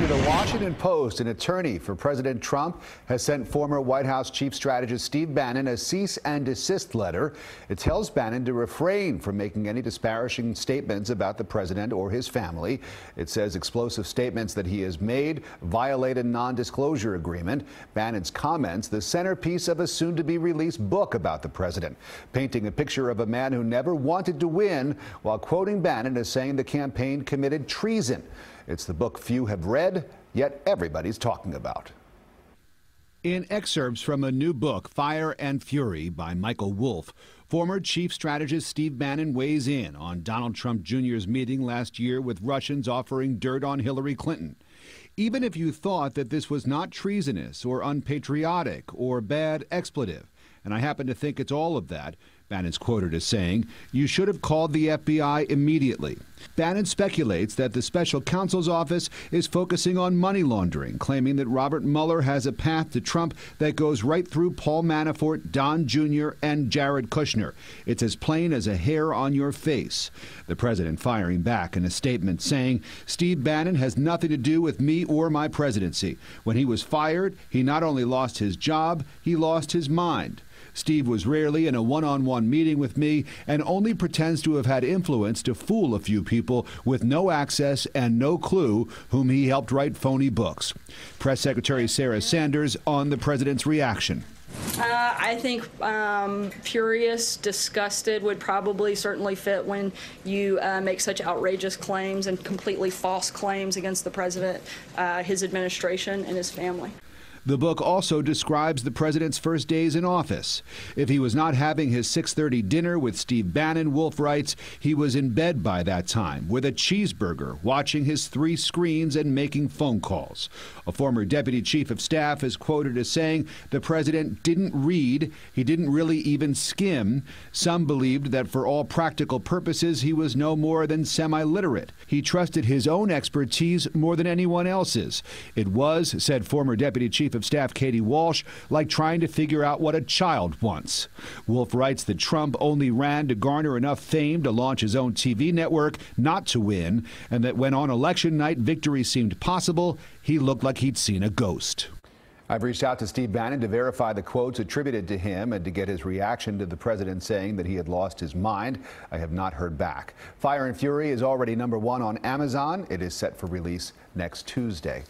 To the Washington Post, an attorney for President Trump has sent former White House chief strategist Steve Bannon a cease and desist letter. It tells Bannon to refrain from making any disparaging statements about the president or his family. It says explosive statements that he has made violate a non-disclosure agreement. Bannon's comments, the centerpiece of a soon-to-be released book about the president, painting a picture of a man who never wanted to win, while quoting Bannon as saying the campaign committed treason. It's the book few have read, yet everybody's talking about. In excerpts from a new book, Fire and Fury, by Michael Wolff, former chief strategist Steve Bannon weighs in on Donald Trump Jr.'s meeting last year with Russians offering dirt on Hillary Clinton. Even if you thought that this was not treasonous or unpatriotic or bad expletive, and I happen to think it's all of that, Bannon's quoted as saying, "You should have called the FBI immediately." Bannon speculates that the special counsel's office is focusing on money laundering, claiming that Robert Mueller has a path to Trump that goes right through Paul Manafort, Don Jr., and Jared Kushner. It's as plain as a hair on your face. The president firing back in a statement saying, "Steve Bannon has nothing to do with me or my presidency. When he was fired, he not only lost his job, he lost his mind. Steve was rarely in a one-on-one meeting with me and only pretends to have had influence to fool a few people with no access and no clue whom he helped write phony books." Press Secretary Sarah Sanders on the president's reaction. I think furious, disgusted would probably certainly fit when you make such outrageous claims and completely false claims against the president, his administration, and his family. The book also describes the president's first days in office. If he was not having his 6:30 dinner with Steve Bannon, Wolff writes, he was in bed by that time with a cheeseburger, watching his 3 screens and making phone calls. A former deputy chief of staff is quoted as saying the president didn't read, he didn't really even skim. Some believed that for all practical purposes he was no more than semi-literate. He trusted his own expertise more than anyone else's. It was, said former deputy chief of staff Katie Walsh, like trying to figure out what a child wants. Wolff writes that Trump only ran to garner enough fame to launch his own TV network, not to win, and that when on election night victory seemed possible, he looked like he'd seen a ghost. I've reached out to Steve Bannon to verify the quotes attributed to him and to get his reaction to the president saying that he had lost his mind. I have not heard back. Fire and Fury is already #1 on Amazon. It is set for release next Tuesday.